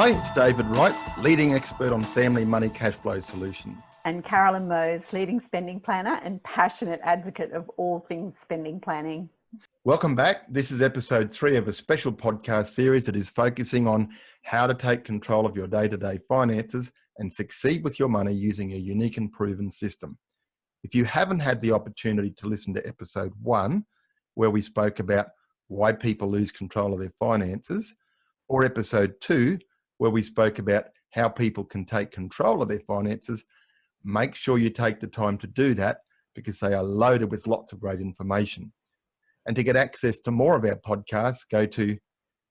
Hi, it's David Wright, leading expert on family money cash flow solutions. And Carolyn Mose, leading spending planner and passionate advocate of all things spending planning. Welcome back. This is episode 3 of a special podcast series that is focusing on how to take control of your day-to-day finances and succeed with your money using a unique and proven system. If you haven't had the opportunity to listen to episode 1, where we spoke about why people lose control of their finances, or episode 2, where we spoke about how people can take control of their finances, make sure you take the time to do that because they are loaded with lots of great information. And to get access to more of our podcasts, go to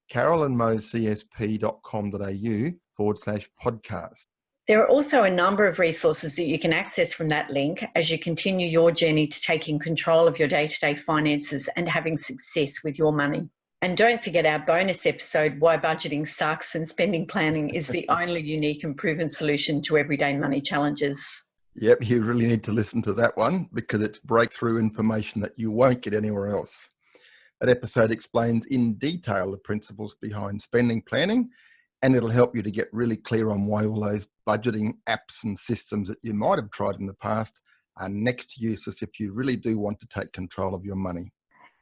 carolynmosecsp.com.au/podcast. There are also a number of resources that you can access from that link as you continue your journey to taking control of your day-to-day finances and having success with your money. And don't forget our bonus episode, Why Budgeting Sucks and Spending Planning is the only unique and proven solution to everyday money challenges. Yep, you really need to listen to that one because it's breakthrough information that you won't get anywhere else. That episode explains in detail the principles behind spending planning, and it'll help you to get really clear on why all those budgeting apps and systems that you might have tried in the past are next to useless if you really do want to take control of your money.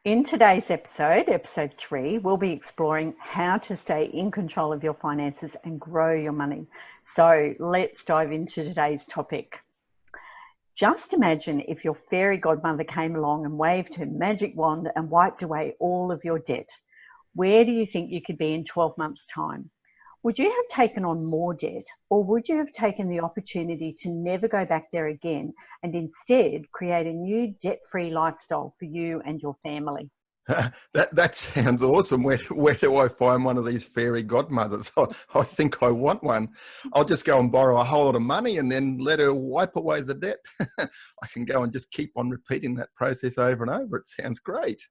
In today's episode 3, we'll be exploring how to stay in control of your finances and grow your money. So let's dive into today's topic. Just imagine if your fairy godmother came along and waved her magic wand and wiped away all of your debt. Where do you think you could be in 12 months' time? Would you have taken on more debt, or would you have taken the opportunity to never go back there again and instead create a new debt-free lifestyle for you and your family? That sounds awesome. Where do I find one of these fairy godmothers? I think I want one. I'll just go and borrow a whole lot of money and then let her wipe away the debt. I can go and just keep on repeating that process over and over. It sounds great.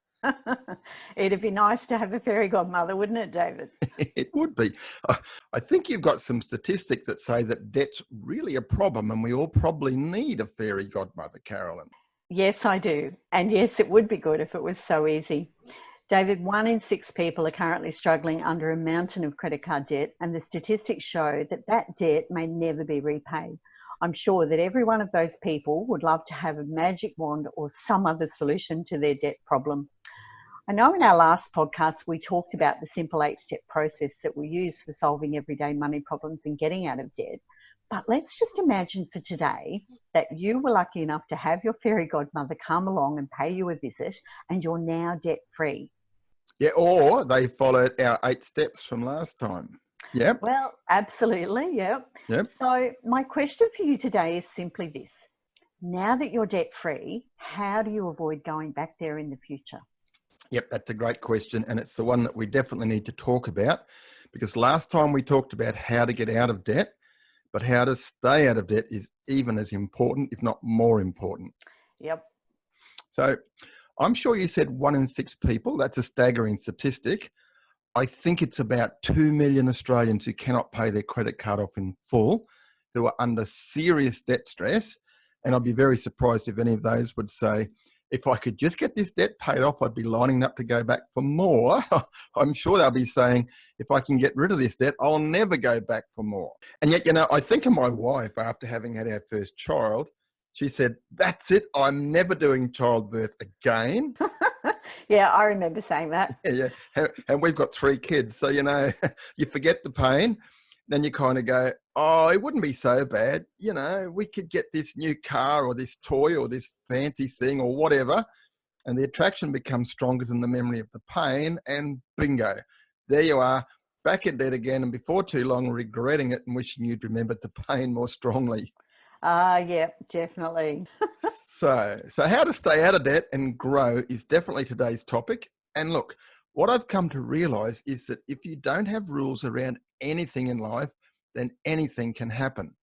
It'd be nice to have a fairy godmother, wouldn't it, David? It would be. I think you've got some statistics that say that debt's really a problem and we all probably need a fairy godmother, Carolyn. Yes, I do. And yes, it would be good if it was so easy. David, 1 in 6 people are currently struggling under a mountain of credit card debt, and the statistics show that that debt may never be repaid. I'm sure that every one of those people would love to have a magic wand or some other solution to their debt problem. I know in our last podcast, we talked about the simple 8-step process that we use for solving everyday money problems and getting out of debt. But let's just imagine for today that you were lucky enough to have your fairy godmother come along and pay you a visit and you're now debt-free. Yeah, or they followed our 8 steps from last time. Yep. Well, absolutely, yep. So my question for you today is simply this. Now that you're debt-free, how do you avoid going back there in the future? Yep, that's a great question, and it's the one that we definitely need to talk about because last time we talked about how to get out of debt, but how to stay out of debt is even as important, if not more important. Yep. So I'm sure you said 1 in 6 people. That's a staggering statistic. I think it's about 2 million Australians who cannot pay their credit card off in full, who are under serious debt stress. And I'd be very surprised if any of those would say, if I could just get this debt paid off, I'd be lining up to go back for more. I'm sure they'll be saying, if I can get rid of this debt, I'll never go back for more. And yet, I think of my wife after having had our first child. She said, that's it. I'm never doing childbirth again. Yeah, I remember saying that. Yeah. And we've got 3 kids. So, you forget the pain. Then you kind of go, oh, it wouldn't be so bad. We could get this new car or this toy or this fancy thing or whatever. And the attraction becomes stronger than the memory of the pain. And bingo, there you are, back in debt again. And before too long, regretting it and wishing you'd remembered the pain more strongly. Yeah, definitely. So how to stay out of debt and grow is definitely today's topic. And look, what I've come to realize is that if you don't have rules around anything in life, then anything can happen.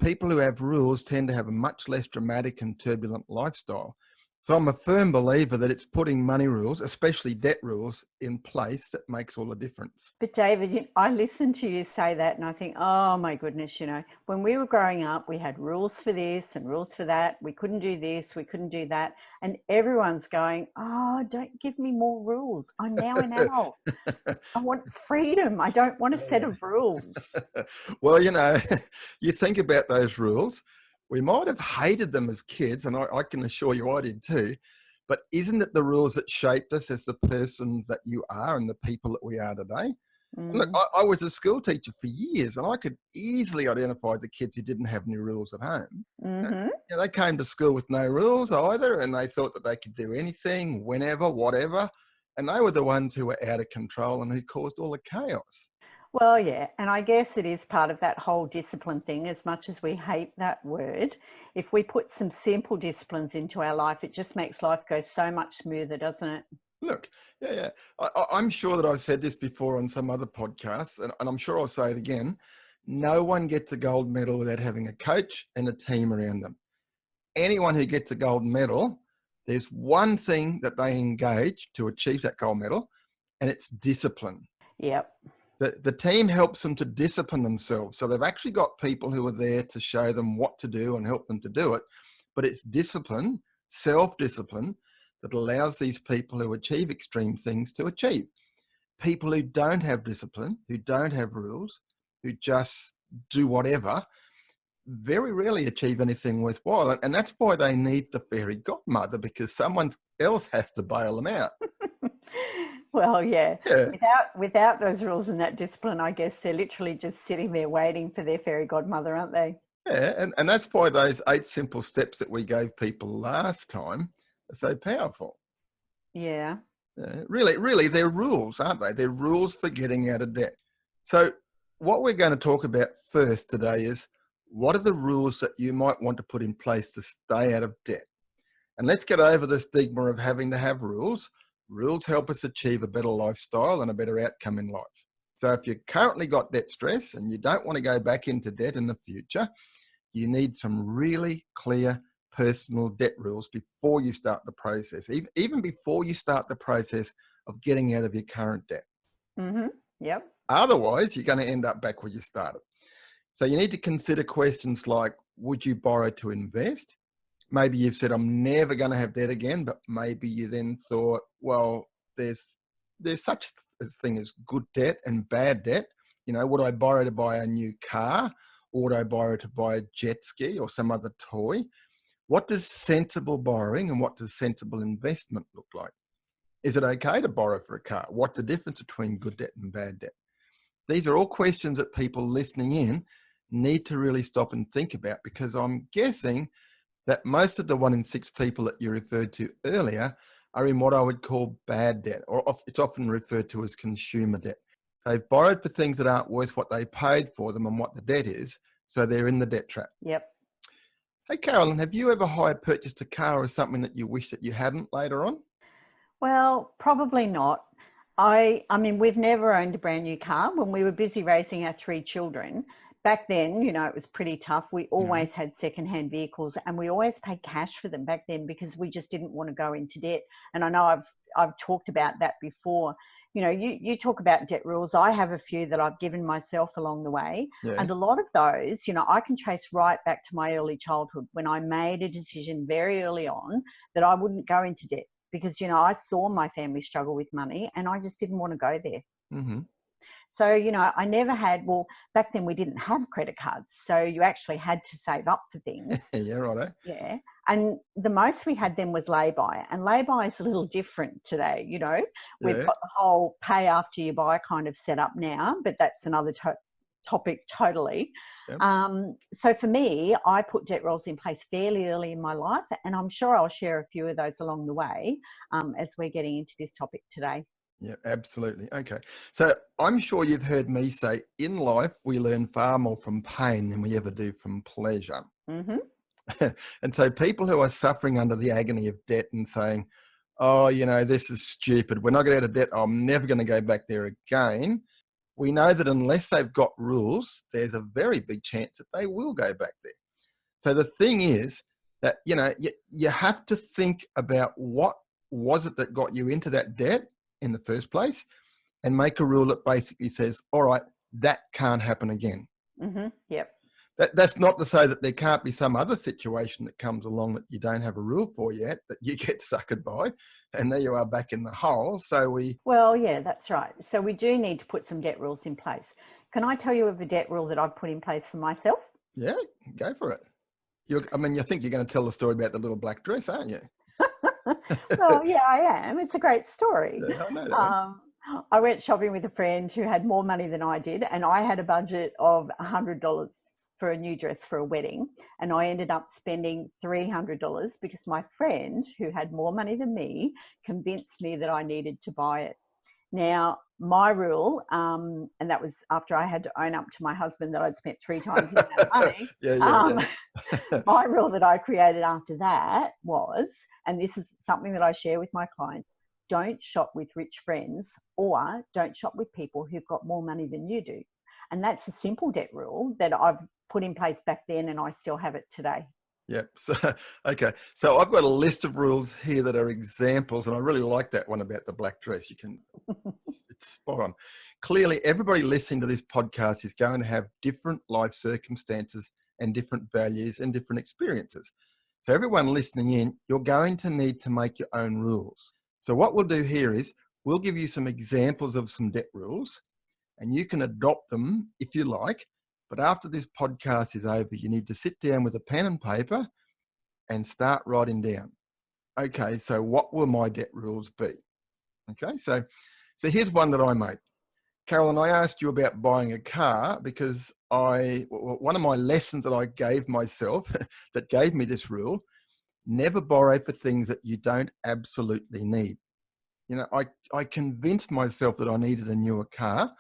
People who have rules tend to have a much less dramatic and turbulent lifestyle. So I'm a firm believer that it's putting money rules, especially debt rules, in place that makes all the difference. But David, I listen to you say that and I think, oh my goodness, when we were growing up, we had rules for this and rules for that. We couldn't do this, we couldn't do that. And everyone's going, oh, don't give me more rules. I'm now an adult. I want freedom. I don't want a set of rules. Well, you think about those rules. We might have hated them as kids, and I can assure you I did too. But isn't it the rules that shaped us as the persons that you are and the people that we are today? And look, I was a school teacher for years, and I could easily identify the kids who didn't have any rules at home. They came to school with no rules either, and they thought that they could do anything, whenever, whatever. And they were the ones who were out of control and who caused all the chaos. Well, yeah, and I guess it is part of that whole discipline thing. As much as we hate that word, if we put some simple disciplines into our life, it just makes life go so much smoother, doesn't it? Look, yeah. I'm sure that I've said this before on some other podcasts, and I'm sure I'll say it again. No one gets a gold medal without having a coach and a team around them. Anyone who gets a gold medal, there's one thing that they engage to achieve that gold medal, and it's discipline. Yep. The team helps them to discipline themselves. So they've actually got people who are there to show them what to do and help them to do it. But it's discipline, self-discipline, that allows these people who achieve extreme things to achieve. People who don't have discipline, who don't have rules, who just do whatever, very rarely achieve anything worthwhile. And that's why they need the fairy godmother, because someone else has to bail them out. Well, yeah. Without those rules and that discipline, I guess they're literally just sitting there waiting for their fairy godmother, aren't they? Yeah, and that's why those 8 simple steps that we gave people last time are so powerful. Yeah. Really, they're rules, aren't they? They're rules for getting out of debt. So what we're going to talk about first today is, what are the rules that you might want to put in place to stay out of debt? And let's get over the stigma of having to have rules. Rules help us achieve a better lifestyle and a better outcome in life. So if you've currently got debt stress and you don't want to go back into debt in the future, you need some really clear personal debt rules before you start the process, even before you start the process of getting out of your current debt. Yep. Otherwise, you're going to end up back where you started. So you need to consider questions like, would you borrow to invest? Maybe you've said, I'm never going to have debt again, but maybe you then thought, well, there's such a thing as good debt and bad debt. Would I borrow to buy a new car, or would I borrow to buy a jet ski or some other toy? What does sensible borrowing and what does sensible investment look like? Is it okay to borrow for a car? What's the difference between good debt and bad debt? These are all questions that people listening in need to really stop and think about, because I'm guessing that most of the 1 in 6 people that you referred to earlier are in what I would call bad debt, or it's often referred to as consumer debt. They've borrowed for things that aren't worth what they paid for them and what the debt is, so they're in the debt trap. Yep. Hey, Carolyn, have you ever purchased a car or something that you wish that you hadn't later on? Well, probably not. I mean, we've never owned a brand new car. When we were busy raising our 3 children, back then, it was pretty tough. We always had secondhand vehicles, and we always paid cash for them back then because we just didn't want to go into debt. And I know I've talked about that before. You talk about debt rules. I have a few that I've given myself along the way. Yeah. And a lot of those, I can trace right back to my early childhood when I made a decision very early on that I wouldn't go into debt because, I saw my family struggle with money and I just didn't want to go there. So, I never had, back then we didn't have credit cards. So you actually had to save up for things. Yeah, right. Yeah. And the most we had then was lay-by. And lay-by is a little different today, We've got the whole pay after you buy kind of set up now, but that's another topic totally. Yep. So for me, I put debt rules in place fairly early in my life, and I'm sure I'll share a few of those along the way as we're getting into this topic today. Yeah, absolutely. Okay. So I'm sure you've heard me say, in life, we learn far more from pain than we ever do from pleasure. And so people who are suffering under the agony of debt and saying, oh, this is stupid, we're not going to get out of debt, I'm never going to go back there again. We know that unless they've got rules, there's a very big chance that they will go back there. So the thing is that, you have to think about what was it that got you into that debt in the first place, and make a rule that basically says, all right, that can't happen again. Yep. That's not to say that there can't be some other situation that comes along that you don't have a rule for yet, that you get suckered by, and there you are back in the hole. Well, yeah, that's right. So we do need to put some debt rules in place. Can I tell you of a debt rule that I've put in place for myself? Yeah, go for it. You think you're going to tell the story about the little black dress, aren't you? Well, yeah, I am. It's a great story. Yeah, I know that one. I went shopping with a friend who had more money than I did, and I had a budget of $100 for a new dress for a wedding, and I ended up spending $300 because my friend, who had more money than me, convinced me that I needed to buy it. Now, my rule, and that was after I had to own up to my husband that I'd spent 3 times the amount of money. Yeah. My rule that I created after that was, and this is something that I share with my clients, don't shop with rich friends, or don't shop with people who've got more money than you do. And that's a simple debt rule that I've put in place back then, and I still have it today. Yep. So, okay. So I've got a list of rules here that are examples, and I really like that one about the black dress. It's spot on. Clearly, everybody listening to this podcast is going to have different life circumstances and different values and different experiences. So everyone listening in, you're going to need to make your own rules. So what we'll do here is we'll give you some examples of some debt rules, and you can adopt them if you like. But after this podcast is over, you need to sit down with a pen and paper and start writing down. Okay, so what will my debt rules be? Okay, so here's one that I made. Carolyn, I asked you about buying a car because one of my lessons that I gave myself that gave me this rule, never borrow for things that you don't absolutely need. I convinced myself that I needed a newer car.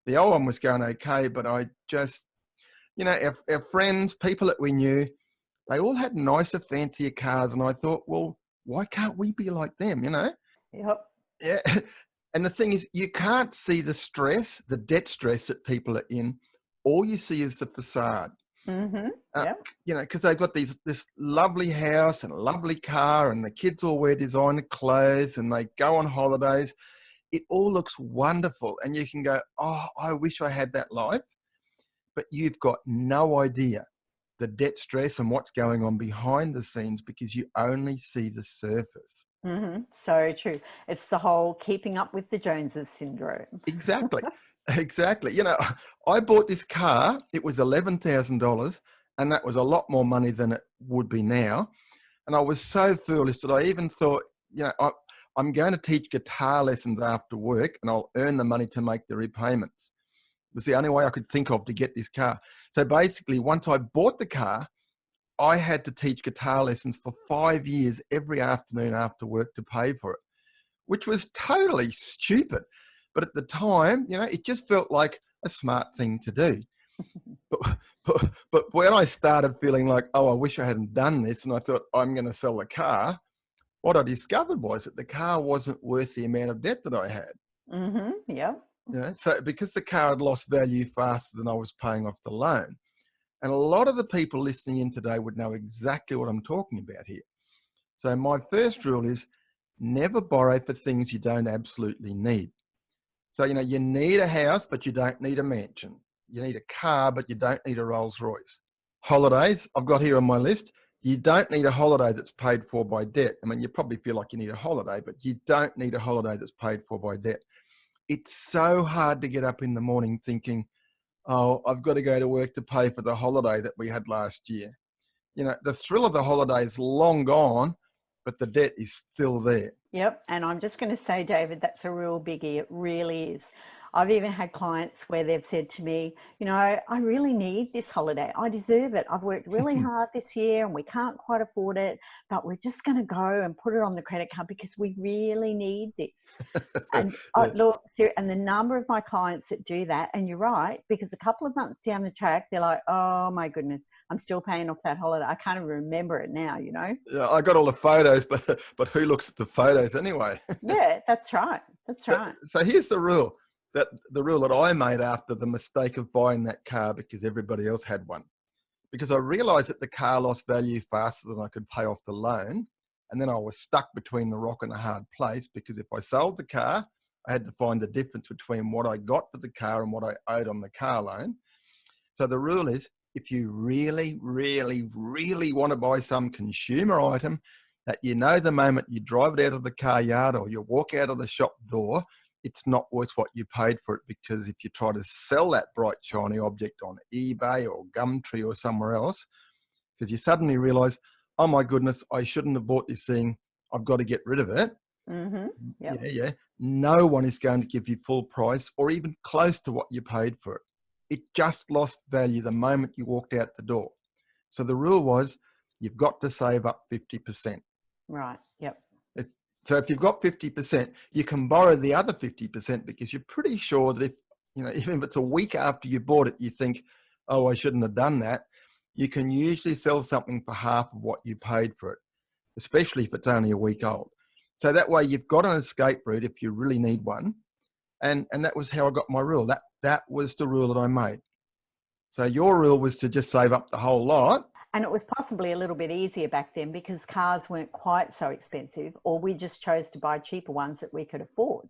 The old one was going okay, but I just, our friends, people that we knew, they all had nicer, fancier cars. And I thought, well, why can't we be like them, Yep. Yeah. And the thing is, you can't see the stress, the debt stress that people are in. All you see is the facade. Yep. Because they've got this lovely house and a lovely car, and the kids all wear designer clothes and they go on holidays. It all looks wonderful, and you can go, oh, I wish I had that life. But you've got no idea the debt stress and what's going on behind the scenes because you only see the surface. So true. It's the whole keeping up with the Joneses syndrome. Exactly. I bought this car. It was $11,000, and that was a lot more money than it would be now. And I was so foolish that I even thought, I'm going to teach guitar lessons after work, and I'll earn the money to make the repayments. It was the only way I could think of to get this car. So basically, once I bought the car, I had to teach guitar lessons for 5 years every afternoon after work to pay for it, which was totally stupid. But at the time, it just felt like a smart thing to do. But when I started feeling like, oh, I wish I hadn't done this, and I thought I'm going to sell the car, what I discovered was that the car wasn't worth the amount of debt that I had. Yeah. So because the car had lost value faster than I was paying off the loan. And a lot of the people listening in today would know exactly what I'm talking about here. So my first rule is never borrow for things you don't absolutely need. So, you need a house, but you don't need a mansion. You need a car, but you don't need a Rolls Royce. Holidays, I've got here on my list. You don't need a holiday that's paid for by debt. I mean, you probably feel like you need a holiday, but you don't need a holiday that's paid for by debt. It's so hard to get up in the morning thinking, oh, I've got to go to work to pay for the holiday that we had last year. The thrill of the holiday is long gone, but the debt is still there. Yep. And I'm just going to say, David, that's a real biggie. It really is. I've even had clients where they've said to me, I really need this holiday. I deserve it. I've worked really hard this year and we can't quite afford it, but we're just going to go and put it on the credit card because we really need this. And and the number of my clients that do that, and you're right, because a couple of months down the track, they're like, oh my goodness, I'm still paying off that holiday. I can't even remember it now, Yeah, I got all the photos, but who looks at the photos anyway? Yeah, that's right. That's right. So here's the rule. The rule that I made after the mistake of buying that car because everybody else had one. because I realized that the car lost value faster than I could pay off the loan. And then I was stuck between the rock and a hard place, because if I sold the car, I had to find the difference between what I got for the car and what I owed on the car loan. So the rule is, if you really, really, really want to buy some consumer item that you know the moment you drive it out of the car yard or you walk out of the shop door, it's not worth what you paid for it. Because if you try to sell that bright, shiny object on eBay or Gumtree or somewhere else, because you suddenly realize, oh my goodness, I shouldn't have bought this thing, I've got to get rid of it. Mm-hmm. Yep. Yeah. No one is going to give you full price or even close to what you paid for it. It just lost value the moment you walked out the door. So the rule was, you've got to save up 50%. Right. Yep. So if you've got 50%, you can borrow the other 50%, because you're pretty sure that if, even if it's a week after you bought it, you think, oh, I shouldn't have done that. You can usually sell something for half of what you paid for it, especially if it's only a week old. So that way you've got an escape route if you really need one. And that was how I got my rule. That was the rule that I made. So your rule was to just save up the whole lot. And it was possibly a little bit easier back then because cars weren't quite so expensive, or we just chose to buy cheaper ones that we could afford.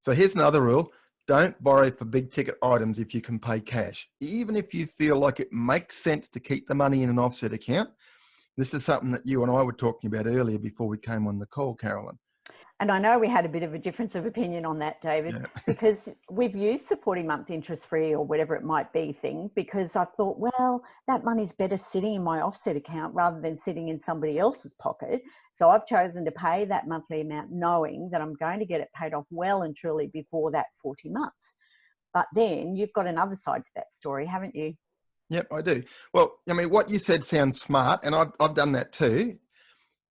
So here's another rule. Don't borrow for big ticket items if you can pay cash, even if you feel like it makes sense to keep the money in an offset account. This is something that you and I were talking about earlier before we came on the call, Carolyn. And I know we had a bit of a difference of opinion on that, David, because we've used the 40-month interest-free or whatever it might be thing, because I thought, well, that money's better sitting in my offset account rather than sitting in somebody else's pocket. So I've chosen to pay that monthly amount knowing that I'm going to get it paid off well and truly before that 40 months. But then you've got another side to that story, haven't you? Yep, I do. Well, what you said sounds smart, and I've done that too.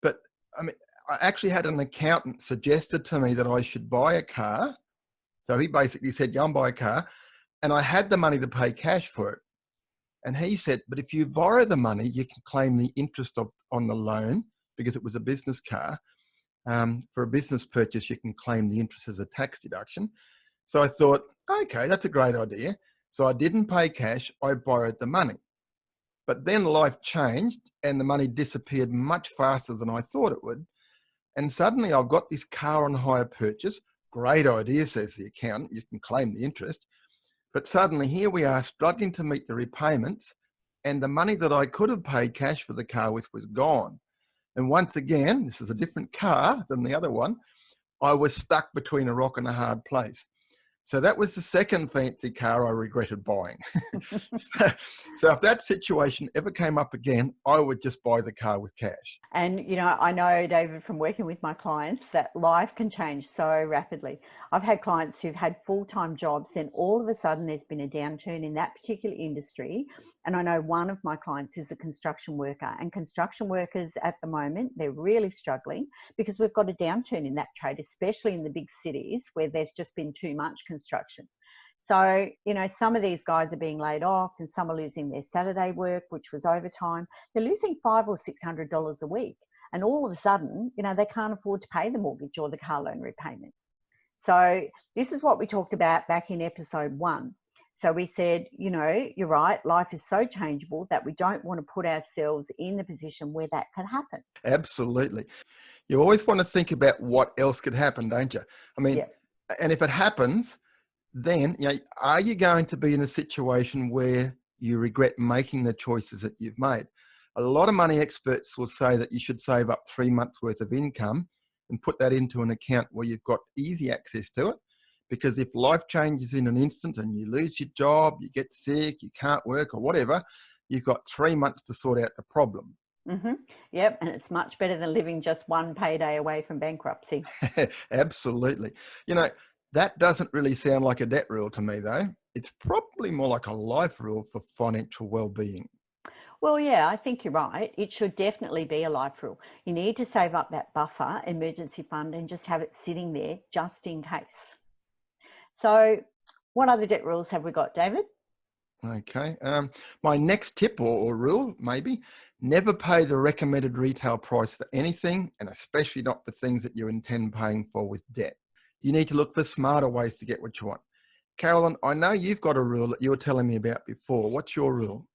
But I actually had an accountant suggested to me that I should buy a car. So he basically said, go and buy a car. And I had the money to pay cash for it. And he said, but if you borrow the money, you can claim the interest on the loan, because it was a business car. For a business purchase, you can claim the interest as a tax deduction. So I thought, okay, that's a great idea. So I didn't pay cash, I borrowed the money. But then life changed and the money disappeared much faster than I thought it would. And suddenly I've got this car on hire purchase. Great idea, says the accountant. You can claim the interest. But suddenly here we are struggling to meet the repayments, and the money that I could have paid cash for the car with was gone. And once again, this is a different car than the other one. I was stuck between a rock and a hard place. So that was the second fancy car I regretted buying. So if that situation ever came up again, I would just buy the car with cash. And, I know, David, from working with my clients, that life can change so rapidly. I've had clients who've had full-time jobs, then all of a sudden there's been a downturn in that particular industry. And I know one of my clients is a construction worker, and construction workers at the moment, they're really struggling because we've got a downturn in that trade, especially in the big cities where there's just been too much construction. So, some of these guys are being laid off, and some are losing their Saturday work, which was overtime. They're losing $500 or $600 a week. And all of a sudden, they can't afford to pay the mortgage or the car loan repayment. So this is what we talked about back in episode 1. So we said, you're right, life is so changeable that we don't want to put ourselves in the position where that could happen. Absolutely. You always want to think about what else could happen, don't you? And if it happens, then, are you going to be in a situation where you regret making the choices that you've made? A lot of money experts will say that you should save up 3 months worth of income and put that into an account where you've got easy access to it. Because if life changes in an instant and you lose your job, you get sick, you can't work or whatever, you've got 3 months to sort out the problem. Mm-hmm. Yep. And it's much better than living just one payday away from bankruptcy. Absolutely. That doesn't really sound like a debt rule to me, though. It's probably more like a life rule for financial well-being. Well, yeah, I think you're right. It should definitely be a life rule. You need to save up that buffer, emergency fund, and just have it sitting there just in case. So what other debt rules have we got, David? Okay. My next tip or rule, maybe, never pay the recommended retail price for anything, and especially not for things that you intend paying for with debt. You need to look for smarter ways to get what you want. Carolyn, I know you've got a rule that you were telling me about before. What's your rule?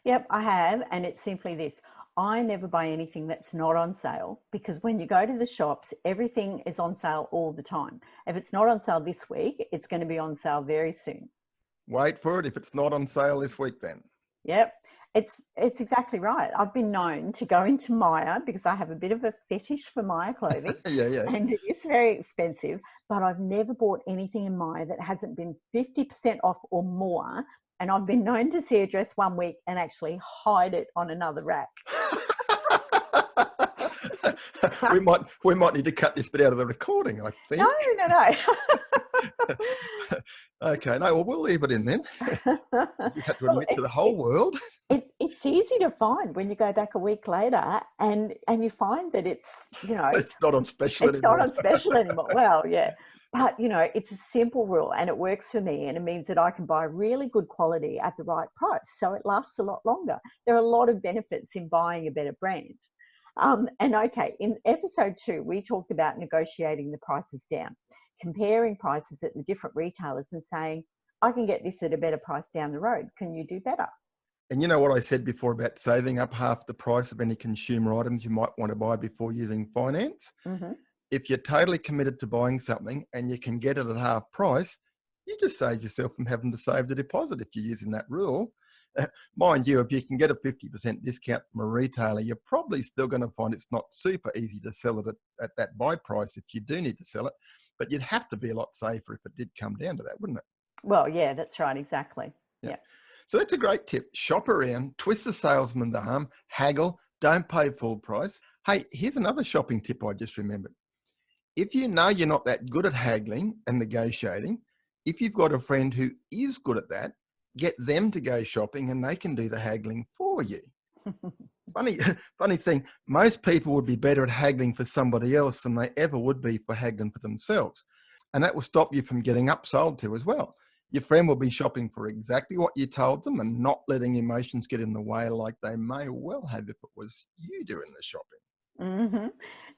Yep, I have. And it's simply this. I never buy anything that's not on sale, because when you go to the shops, everything is on sale all the time. If it's not on sale this week, it's going to be on sale very soon. Wait for it if it's not on sale this week then. Yep, it's exactly right. I've been known to go into Myer because I have a bit of a fetish for Myer clothing. Yeah. And it is very expensive, but I've never bought anything in Myer that hasn't been 50% off or more. And I've been known to see a dress one week and actually hide it on another rack. we might need to cut this bit out of the recording, I think. No. Okay, no, well, we'll leave it in then. You just have to admit to the whole world. It's easy to find when you go back a week later and you find that it's, It's not on special anymore. It's not on special anymore. Well, yeah. But, it's a simple rule and it works for me, and it means that I can buy really good quality at the right price. So it lasts a lot longer. There are a lot of benefits in buying a better brand. And okay, in episode 2, we talked about negotiating the prices down, comparing prices at the different retailers and saying, I can get this at a better price down the road. Can you do better? And you know what I said before about saving up half the price of any consumer items you might want to buy before using finance? Mm-hmm. If you're totally committed to buying something and you can get it at half price, you just save yourself from having to save the deposit if you're using that rule. Mind you, if you can get a 50% discount from a retailer, you're probably still going to find it's not super easy to sell it at that buy price if you do need to sell it. But you'd have to be a lot safer if it did come down to that, wouldn't it? Well, yeah, that's right. Exactly. Yeah. So that's a great tip. Shop around, twist the salesman's arm, haggle, don't pay full price. Hey, here's another shopping tip I just remembered. If you know you're not that good at haggling and negotiating, if you've got a friend who is good at that, get them to go shopping and they can do the haggling for you. Funny thing, most people would be better at haggling for somebody else than they ever would be for haggling for themselves. And that will stop you from getting upsold to as well. Your friend will be shopping for exactly what you told them and not letting emotions get in the way like they may well have if it was you doing the shopping. Mm-hmm.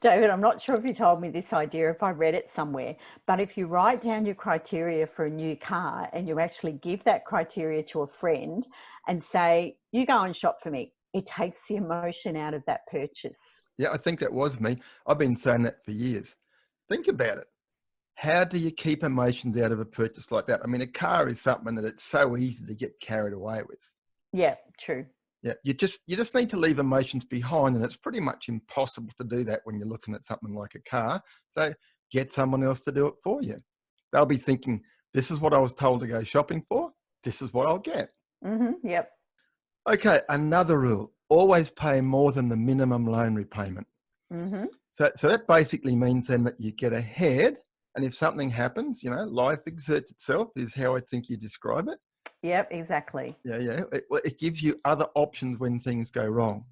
David, I'm not sure if you told me this idea, if I read it somewhere, but if you write down your criteria for a new car and you actually give that criteria to a friend and say, you go and shop for me, it takes the emotion out of that purchase. Yeah, I think that was me. I've been saying that for years. Think about it. How do you keep emotions out of a purchase like that? I mean, a car is something that it's so easy to get carried away with. Yeah, true. Yeah, you just need to leave emotions behind, and it's pretty much impossible to do that when you're looking at something like a car. So get someone else to do it for you. They'll be thinking, this is what I was told to go shopping for. This is what I'll get. Mm-hmm. Yep. Okay, another rule, always pay more than the minimum loan repayment. Mm-hmm. So that basically means then that you get ahead, and if something happens, life exerts itself is how I think you describe it. Yep, exactly. Yeah. It gives you other options when things go wrong.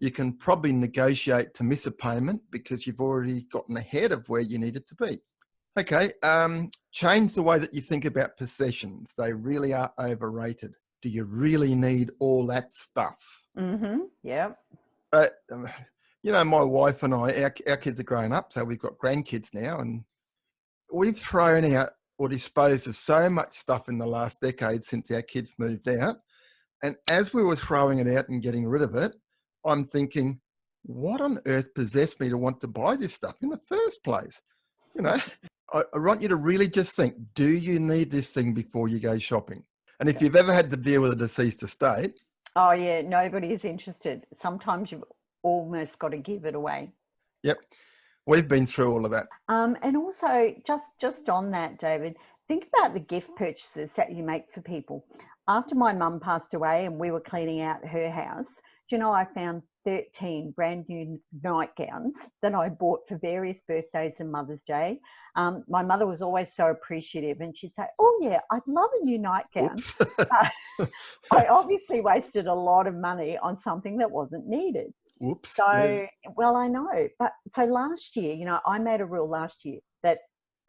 You can probably negotiate to miss a payment because you've already gotten ahead of where you needed to be. Okay, change the way that you think about possessions. They really are overrated. Do you really need all that stuff? Mm-hmm. Yep. But, my wife and I, our kids are growing up, so we've got grandkids now, and we've thrown out or disposed of so much stuff in the last decade since our kids moved out. And as we were throwing it out and getting rid of it, I'm thinking, what on earth possessed me to want to buy this stuff in the first place? I want you to really just think, do you need this thing before you go shopping? And if you've ever had to deal with a deceased estate. Oh, yeah, nobody is interested. Sometimes you've almost got to give it away. Yep. We've been through all of that. And also, just on that, David, think about the gift purchases that you make for people. After my mum passed away and we were cleaning out her house, I found 13 brand new nightgowns that I bought for various birthdays and Mother's Day. My mother was always so appreciative, and she'd say, oh, yeah, I'd love a new nightgown. I obviously wasted a lot of money on something that wasn't needed. Whoops. So, yeah. Well, I know. But so last year, I made a rule last year that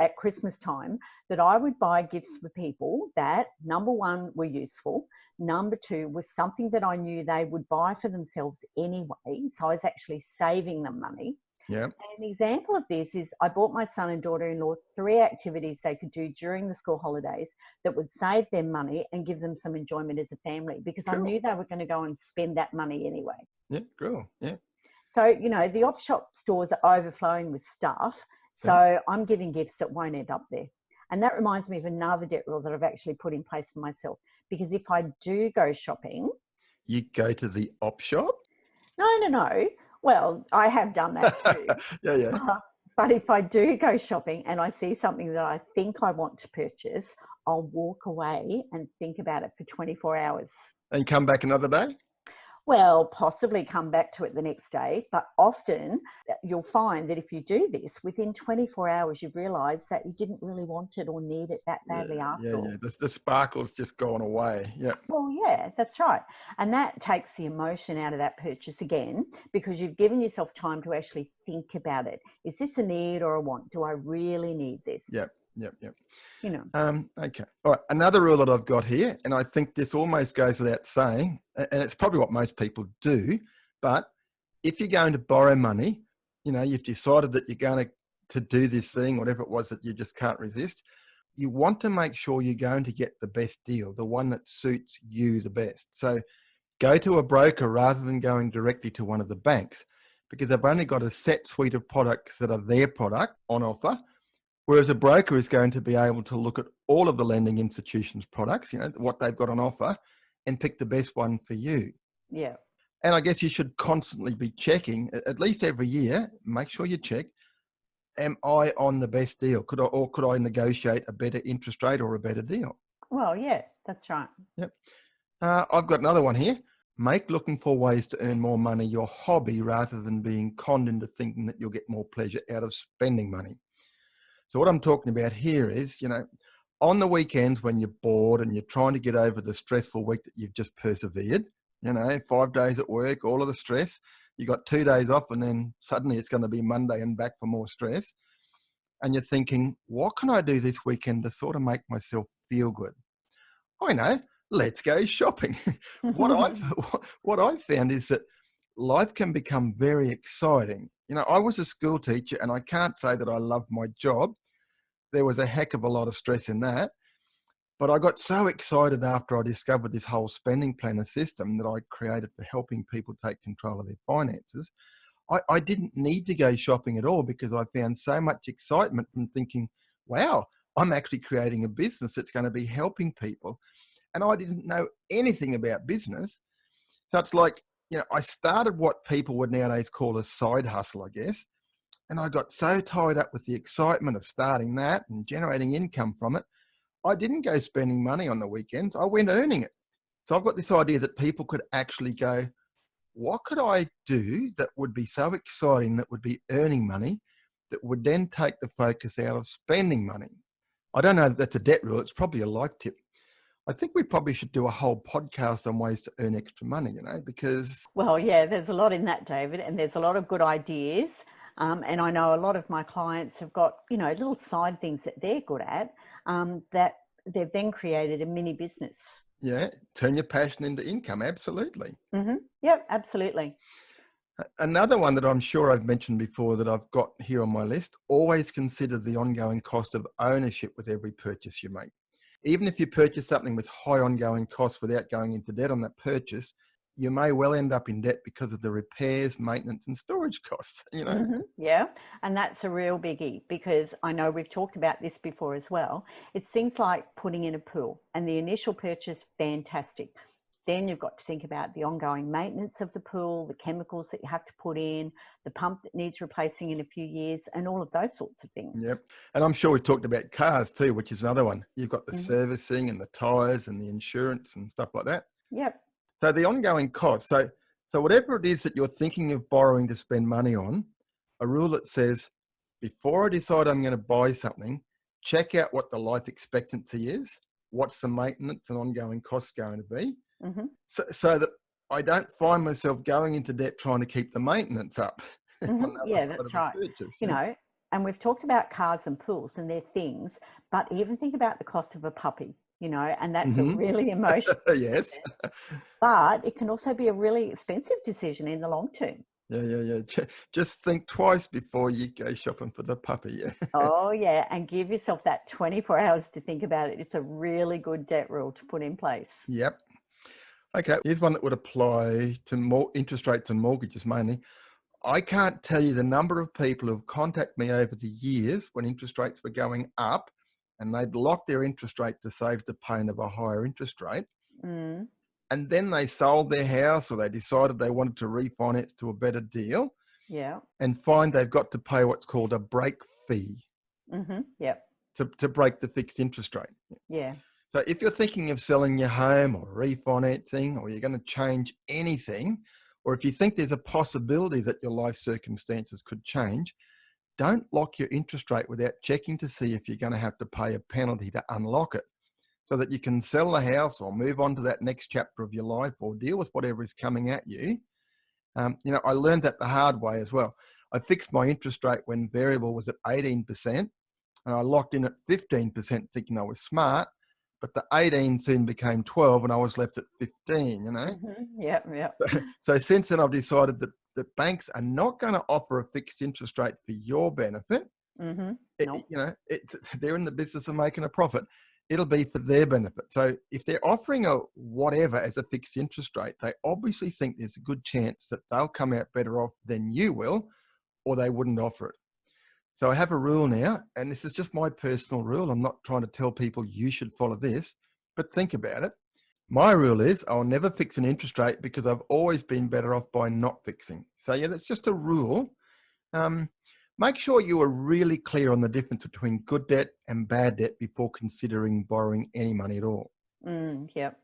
at Christmas time that I would buy gifts for people that, number one, were useful. Number two, was something that I knew they would buy for themselves anyway. So I was actually saving them money. Yeah. An example of this is I bought my son and daughter-in-law 3 activities they could do during the school holidays that would save them money and give them some enjoyment as a family, because I Cool. knew they were going to go and spend that money anyway. Yeah. Cool. Yeah. So, you know, the op shop stores are overflowing with stuff. So I'm giving gifts that won't end up there. And that reminds me of another debt rule that I've actually put in place for myself. Because if I do go shopping... You go to the op shop? No. Well, I have done that too. Yeah. But if I do go shopping and I see something that I think I want to purchase, I'll walk away and think about it for 24 hours. And come back another day? Well, possibly come back to it the next day, but often you'll find that if you do this, within 24 hours, you've realised that you didn't really want it or need it that badly after all. Yeah. The sparkle's just gone away. Yeah. Well, yeah, that's right. And that takes the emotion out of that purchase again, because you've given yourself time to actually think about it. Is this a need or a want? Do I really need this? Yep. You know. Okay. All right. Another rule that I've got here, and I think this almost goes without saying, and it's probably what most people do, but if you're going to borrow money, you know, you've decided that you're going to do this thing, whatever it was that you just can't resist, you want to make sure you're going to get the best deal, the one that suits you the best. So go to a broker rather than going directly to one of the banks, because they've only got a set suite of products that are their product on offer. Whereas a broker is going to be able to look at all of the lending institutions' products, you know, what they've got on offer, and pick the best one for you. Yeah. And I guess you should constantly be checking, at least every year, make sure you check, am I on the best deal? Could I negotiate a better interest rate or a better deal? Well, yeah, that's right. Yep. I've got another one here. Make looking for ways to earn more money your hobby rather than being conned into thinking that you'll get more pleasure out of spending money. So what I'm talking about here is, you know, on the weekends when you're bored and you're trying to get over the stressful week that you've just persevered, you know, 5 days at work, all of the stress, you got 2 days off, and then suddenly it's going to be Monday and back for more stress. And you're thinking, what can I do this weekend to sort of make myself feel good? I know, let's go shopping. What I've found is that life can become very exciting. You know, I was a school teacher and I can't say that I loved my job. There was a heck of a lot of stress in that. But I got so excited after I discovered this whole spending planner system that I created for helping people take control of their finances. I didn't need to go shopping at all, because I found so much excitement from thinking, wow, I'm actually creating a business that's going to be helping people. And I didn't know anything about business. So it's like, you know, I started what people would nowadays call a side hustle, I guess. And I got so tied up with the excitement of starting that and generating income from it, I didn't go spending money on the weekends. I went earning it. So I've got this idea that people could actually go, what could I do that would be so exciting, that would be earning money, that would then take the focus out of spending money? I don't know if that's a debt rule. It's probably a life tip. I think we probably should do a whole podcast on ways to earn extra money, you know, because... Well, yeah, there's a lot in that, David, and there's a lot of good ideas. And I know a lot of my clients have got, you know, little side things that they're good at, that they've then created a mini business. Yeah, turn your passion into income, absolutely. Mm-hmm. Yep, absolutely. Another one that I'm sure I've mentioned before that I've got here on my list, always consider the ongoing cost of ownership with every purchase you make. Even if you purchase something with high ongoing costs without going into debt on that purchase, you may well end up in debt because of the repairs, maintenance and storage costs, you know. Mm-hmm. Yeah, and that's a real biggie, because I know we've talked about this before as well. It's things like putting in a pool, and the initial purchase, fantastic. Then you've got to think about the ongoing maintenance of the pool, the chemicals that you have to put in, the pump that needs replacing in a few years, and all of those sorts of things. Yep. And I'm sure we've talked about cars too, which is another one. You've got the servicing and the tyres and the insurance and stuff like that. Yep. So the ongoing costs. So whatever it is that you're thinking of borrowing to spend money on, a rule that says, before I decide I'm going to buy something, check out what the life expectancy is, what's the maintenance and ongoing costs going to be, so that I don't find myself going into debt trying to keep the maintenance up. Yeah, that's right. You know, and we've talked about cars and pools and their things, but even think about the cost of a puppy, you know, and that's a really emotional yes. But it can also be a really expensive decision in the long term. Yeah. Just think twice before you go shopping for the puppy. Oh, yeah. And give yourself that 24 hours to think about it. It's a really good debt rule to put in place. Yep. Okay, here's one that would apply to more interest rates and mortgages mainly. I can't tell you the number of people who've contacted me over the years when interest rates were going up and they'd locked their interest rate to save the pain of a higher interest rate. Mm, And then they sold their house or they decided they wanted to refinance to a better deal yeah. and find they've got to pay what's called a break fee Yep. to break the fixed interest rate. Yeah. So if you're thinking of selling your home or refinancing, or you're going to change anything, or if you think there's a possibility that your life circumstances could change, don't lock your interest rate without checking to see if you're going to have to pay a penalty to unlock it, so that you can sell the house or move on to that next chapter of your life or deal with whatever is coming at you. I learned that the hard way as well. I fixed my interest rate when variable was at 18%, and I locked in at 15% thinking I was smart, but the 18 soon became 12 and I was left at 15, Yep. So since then I've decided that banks are not going to offer a fixed interest rate for your benefit. Nope. They're in the business of making a profit. It'll be for their benefit. So if they're offering a whatever as a fixed interest rate, they obviously think there's a good chance that they'll come out better off than you will, or they wouldn't offer it. So I have a rule now, and this is just my personal rule. I'm not trying to tell people you should follow this, but think about it. My rule is I'll never fix an interest rate because I've always been better off by not fixing. So yeah, that's just a rule. Make sure you are really clear on the difference between good debt and bad debt before considering borrowing any money at all. Yep.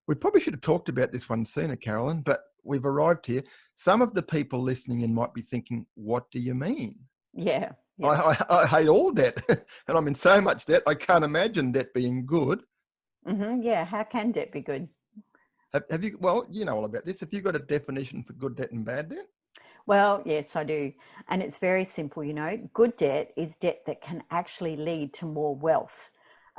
We probably should have talked about this one sooner, Carolyn, but we've arrived here. Some of the people listening in might be thinking, what do you mean? Yeah. I hate all debt and I'm in so much debt, I can't imagine debt being good. Yeah. How can debt be good? Have you, well, you know all about this. Have you got a definition for good debt and bad debt? Well, yes, I do. And it's very simple, Good debt is debt that can actually lead to more wealth,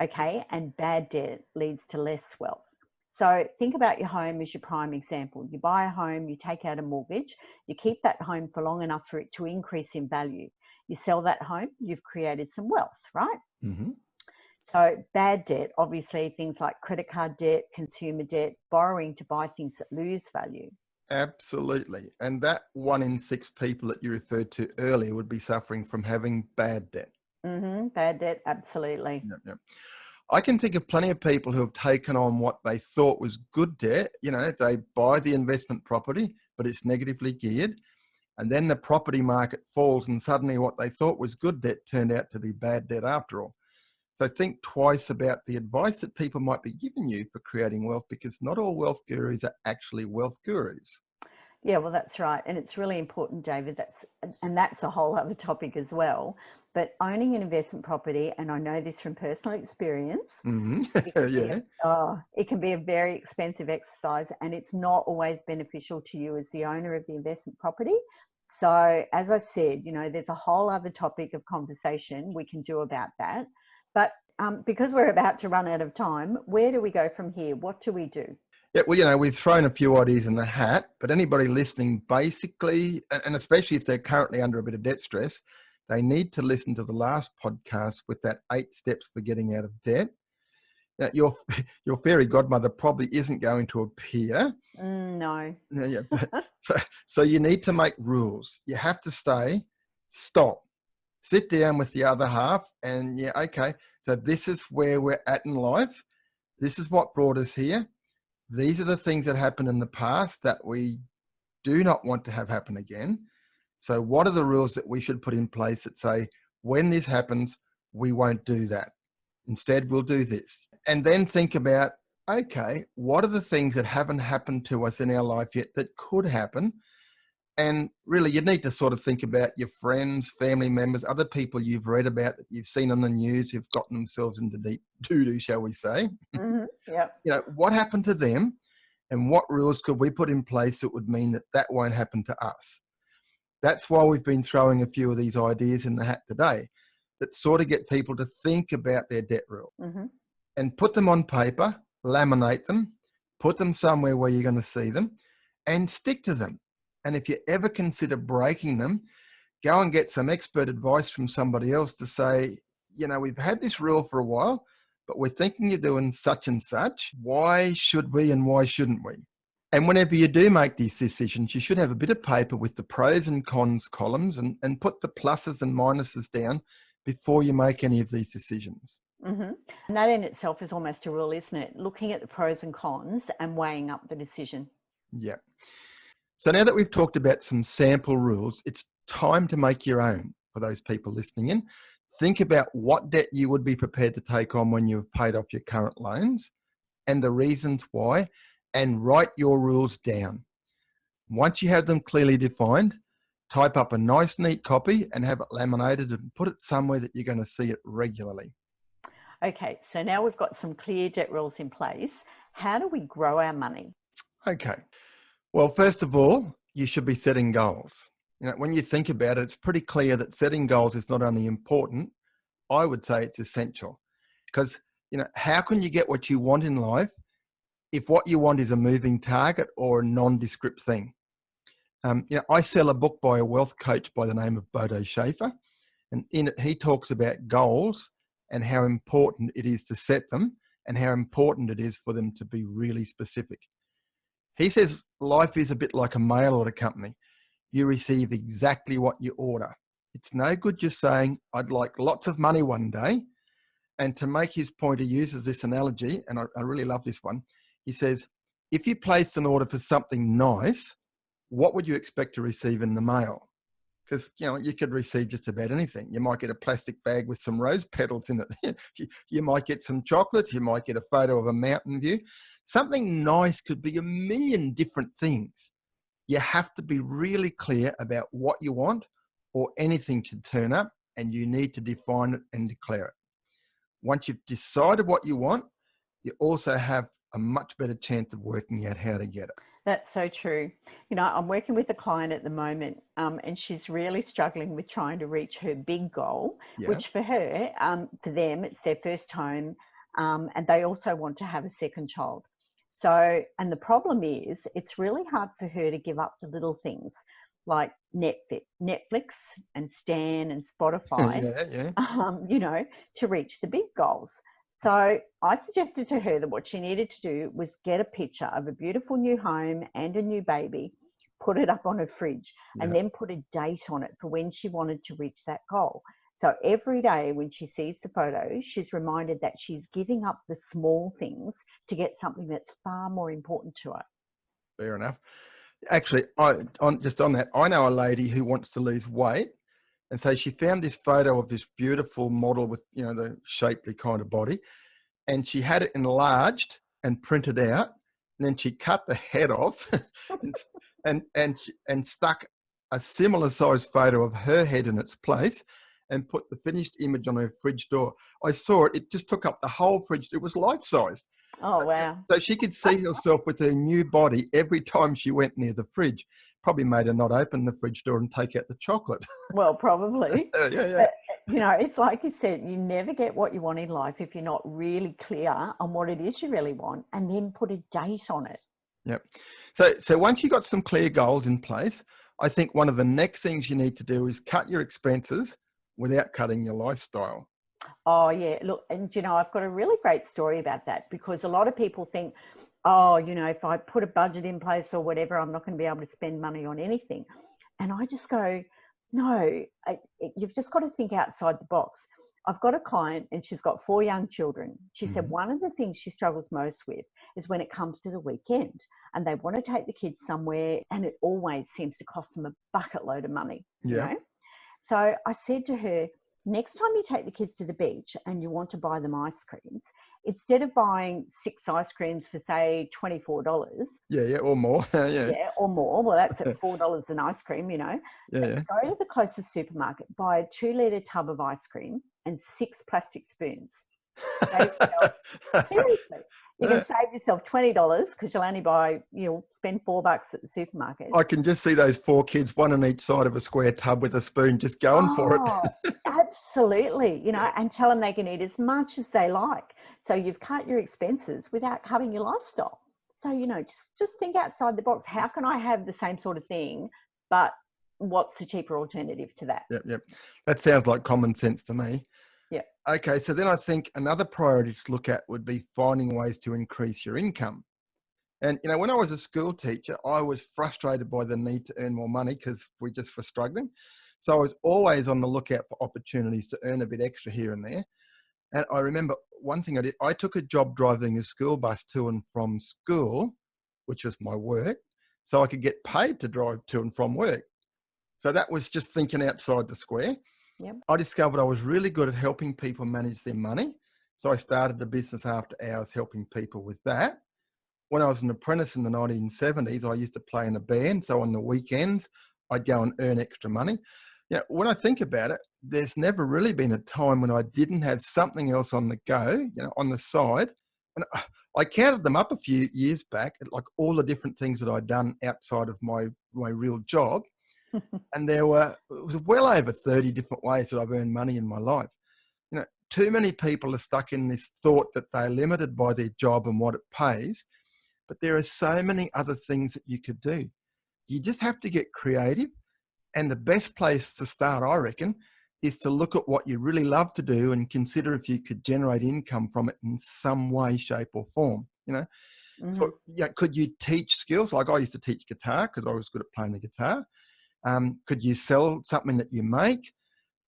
okay? And bad debt leads to less wealth. So think about your home as your prime example. You buy a home, you take out a mortgage, you keep that home for long enough for it to increase in value. You sell that home, you've created some wealth, right? Mm-hmm. So bad debt, obviously things like credit card debt, consumer debt, borrowing to buy things that lose value. Absolutely. And that 1 in 6 people that you referred to earlier would be suffering from having bad debt. Bad debt, absolutely. Yep. I can think of plenty of people who have taken on what they thought was good debt. They buy the investment property, but it's negatively geared. And then the property market falls and suddenly what they thought was good debt turned out to be bad debt after all. So think twice about the advice that people might be giving you for creating wealth, because not all wealth gurus are actually wealth gurus. Yeah, well, that's right. And it's really important, David. That's a whole other topic as well. But owning an investment property, and I know this from personal experience, it can be a very expensive exercise, and it's not always beneficial to you as the owner of the investment property. So as I said, there's a whole other topic of conversation we can do about that. But because we're about to run out of time, where do we go from here? What do we do? Yeah, well, we've thrown a few ideas in the hat, but anybody listening basically, and especially if they're currently under a bit of debt stress, they need to listen to the last podcast with that 8 steps for getting out of debt. Now, your fairy godmother probably isn't going to appear. No. Yeah. So you need to make rules. You have to stop, sit down with the other half and okay, so this is where we're at in life. This is what brought us here. These are the things that happened in the past that we do not want to have happen again. So what are the rules that we should put in place that say, when this happens, we won't do that. Instead, we'll do this. And then think about, okay, what are the things that haven't happened to us in our life yet that could happen? And really, you need to sort of think about your friends, family members, other people you've read about that you've seen on the news who've gotten themselves into deep doo-doo, shall we say. Yep. What happened to them and what rules could we put in place that would mean that that won't happen to us? That's why we've been throwing a few of these ideas in the hat today that sort of get people to think about their debt rule and put them on paper, laminate them, put them somewhere where you're going to see them and stick to them. And if you ever consider breaking them, go and get some expert advice from somebody else to say, we've had this rule for a while, but we're thinking you're doing such and such. Why should we and why shouldn't we? And whenever you do make these decisions, you should have a bit of paper with the pros and cons columns and put the pluses and minuses down before you make any of these decisions. Mm-hmm. And that in itself is almost a rule, isn't it? Looking at the pros and cons and weighing up the decision. Yeah. So now that we've talked about some sample rules, it's time to make your own for those people listening in. Think about what debt you would be prepared to take on when you've paid off your current loans and the reasons why, and write your rules down. Once you have them clearly defined, type up a nice, neat copy and have it laminated and put it somewhere that you're going to see it regularly. Okay, so now we've got some clear debt rules in place. How do we grow our money? Okay. Well, first of all, you should be setting goals. When you think about it, it's pretty clear that setting goals is not only important, I would say it's essential. Because, how can you get what you want in life if what you want is a moving target or a nondescript thing? I sell a book by a wealth coach by the name of Bodo Schaefer, and in it he talks about goals and how important it is to set them and how important it is for them to be really specific. He says life is a bit like a mail order company. You receive exactly what you order. It's no good just saying, I'd like lots of money one day. And to make his point, he uses this analogy, and I really love this one. He says, if you placed an order for something nice, what would you expect to receive in the mail? Because, you could receive just about anything. You might get a plastic bag with some rose petals in it. You might get some chocolates. You might get a photo of a mountain view. Something nice could be a million different things. You have to be really clear about what you want, or anything can turn up, and you need to define it and declare it. Once you've decided what you want, you also have a much better chance of working out how to get it. That's so true. I'm working with a client at the moment, and she's really struggling with trying to reach her big goal, which for her, for them, it's their first home, and they also want to have a second child. So, and the problem is, it's really hard for her to give up the little things like Netflix and Stan and Spotify, to reach the big goals. So I suggested to her that what she needed to do was get a picture of a beautiful new home and a new baby, put it up on her fridge, and then put a date on it for when she wanted to reach that goal. So every day when she sees the photo, she's reminded that she's giving up the small things to get something that's far more important to her. Fair enough. Actually, on that, I know a lady who wants to lose weight. And so she found this photo of this beautiful model with, the shapely kind of body. And she had it enlarged and printed out. And then she cut the head off and stuck a similar sized photo of her head in its place and put the finished image on her fridge door. I saw it. It just took up the whole fridge. It was life-sized. Oh, wow. So she could see herself with her new body every time she went near the fridge. Probably made her not open the fridge door and take out the chocolate. Well, probably. Yeah. But, it's like you said, you never get what you want in life if you're not really clear on what it is you really want, and then put a date on it. Yep. So once you've got some clear goals in place, I think one of the next things you need to do is cut your expenses without cutting your lifestyle. Oh, yeah. Look, and, I've got a really great story about that, because a lot of people think, oh, if I put a budget in place or whatever, I'm not going to be able to spend money on anything. And I just go, no, you've just got to think outside the box. I've got a client and she's got 4 young children. She said one of the things she struggles most with is when it comes to the weekend and they want to take the kids somewhere, and it always seems to cost them a bucket load of money. So I said to her, next time you take the kids to the beach and you want to buy them ice creams, instead of buying 6 ice creams for, say, $24. Or more. Or more. Well, that's at $4 an ice cream, Go to the closest supermarket, buy a 2-litre tub of ice cream and 6 plastic spoons. Seriously. You can save yourself $20 because you'll only spend $4 at the supermarket. I can just see those 4 kids, one on each side of a square tub with a spoon, just going for it. Absolutely. And tell them they can eat as much as they like. So you've cut your expenses without cutting your lifestyle. So, just think outside the box. How can I have the same sort of thing, but what's the cheaper alternative to that? Yep. That sounds like common sense to me. Yeah. Okay, so then I think another priority to look at would be finding ways to increase your income. And, when I was a school teacher, I was frustrated by the need to earn more money because we just were struggling. So I was always on the lookout for opportunities to earn a bit extra here and there. And I remember one thing I did, I took a job driving a school bus to and from school, which was my work, so I could get paid to drive to and from work. So that was just thinking outside the square. Yep. I discovered I was really good at helping people manage their money. So I started a business after hours helping people with that. When I was an apprentice in the 1970s, I used to play in a band. So on the weekends, I'd go and earn extra money. When I think about it, there's never really been a time when I didn't have something else on the go, on the side. And I counted them up a few years back, like all the different things that I'd done outside of my real job. And it was well over 30 different ways that I've earned money in my life. Too many people are stuck in this thought that they're limited by their job and what it pays. But there are so many other things that you could do. You just have to get creative. And the best place to start, I reckon, is to look at what you really love to do and consider if you could generate income from it in some way, shape or form. Mm-hmm. So could you teach skills? Like I used to teach guitar because I was good at playing the guitar. Could you sell something that you make?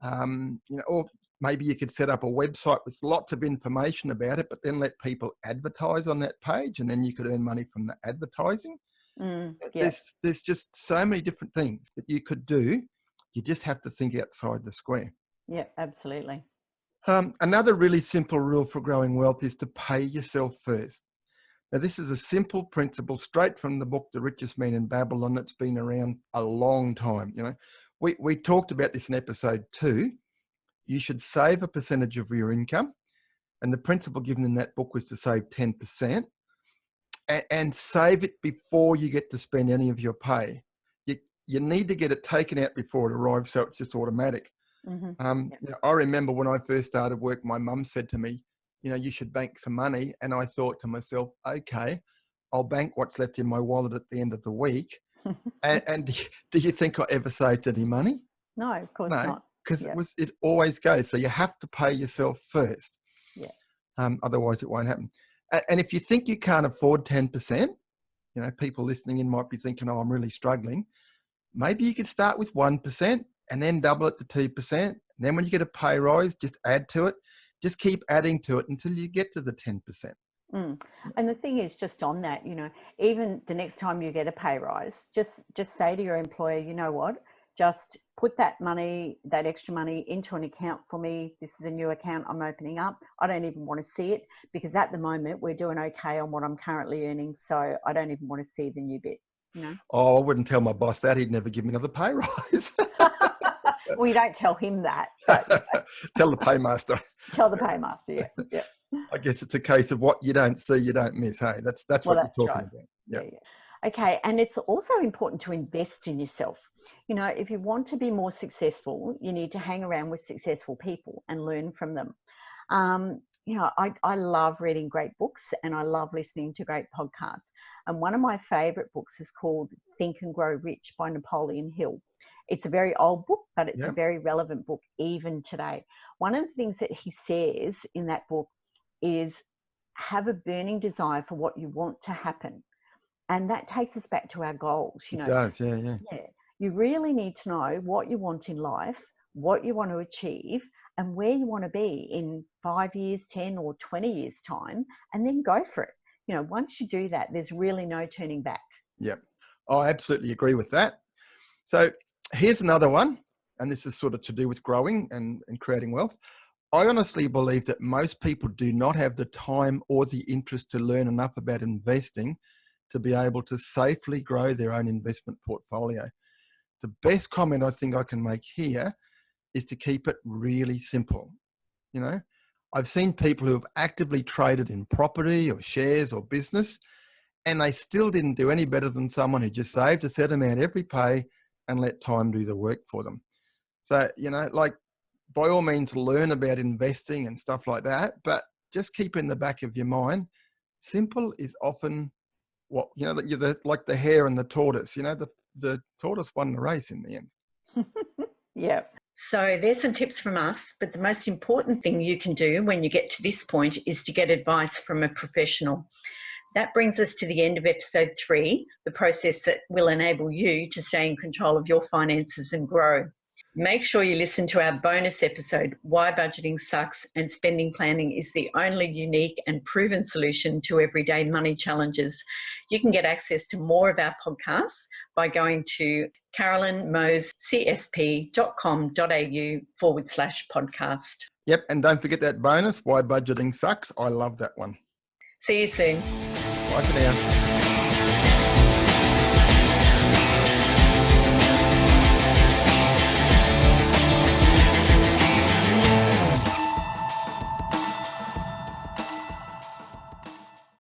Or maybe you could set up a website with lots of information about it, but then let people advertise on that page and then you could earn money from the advertising. Yeah. There's just so many different things that you could do. You just have to think outside the square. Yeah, absolutely. Another really simple rule for growing wealth is to pay yourself first. Now, this is a simple principle straight from the book, The Richest Man in Babylon, that's been around a long time. We talked about this in episode 2. You should save a percentage of your income. And the principle given in that book was to save 10%. And save it before you get to spend any of your pay. You need to get it taken out before it arrives, so it's just automatic. Mm-hmm. I remember when I first started work, my mum said to me, you should bank some money. And I thought to myself, okay, I'll bank what's left in my wallet at the end of the week. and do you think I ever saved any money? No, of course not. Because it always goes. So you have to pay yourself first. Yeah. Otherwise, it won't happen. And if you think you can't afford 10%, people listening in might be thinking, oh, I'm really struggling. Maybe you could start with 1% and then double it to 2%. And then when you get a pay rise, just add to it. Just keep adding to it until you get to the 10%. And the thing is, just on that, even the next time you get a pay rise, just say to your employer, you know what, just put that extra money into an account for me. This is a new account I'm opening up. I don't even want to see it because at the moment we're doing okay on what I'm currently earning. So I don't even want to see the new bit. Oh, I wouldn't tell my boss that. He'd never give me another pay rise. Well, you don't tell him that. But, tell the paymaster. Tell the paymaster, yeah. I guess it's a case of what you don't see, you don't miss. Hey, that's what you're talking about. Yeah. Okay, and it's also important to invest in yourself. If you want to be more successful, you need to hang around with successful people and learn from them. I love reading great books and I love listening to great podcasts. And one of my favorite books is called Think and Grow Rich by Napoleon Hill. It's a very old book, but it's a very relevant book even today. One of the things that he says in that book is have a burning desire for what you want to happen. And that takes us back to our goals. It does, yeah. You really need to know what you want in life, what you want to achieve, and where you want to be in 5 years, 10 or 20 years time, and then go for it. Once you do that, there's really no turning back. Yeah, I absolutely agree with that. So here's another one, and this is sort of to do with growing and creating wealth. I honestly believe that most people do not have the time or the interest to learn enough about investing to be able to safely grow their own investment portfolio. The best comment I think I can make here is to keep it really simple. I've seen people who have actively traded in property or shares or business, and they still didn't do any better than someone who just saved a set amount every pay and let time do the work for them. So, by all means, learn about investing and stuff like that, but just keep in the back of your mind, simple is often like the hare and the tortoise. The tortoise won the race in the end. Yeah. So there's some tips from us, but the most important thing you can do when you get to this point is to get advice from a professional. That brings us to the end of episode 3, the process that will enable you to stay in control of your finances and grow. Make sure you listen to our bonus episode, Why Budgeting Sucks and Spending Planning is the Only Unique and Proven Solution to Everyday Money Challenges. You can get access to more of our podcasts by going to carolynmosescsp.com.au/podcast. Yep, and don't forget that bonus, Why Budgeting Sucks. I love that one. See you soon. Bye for now.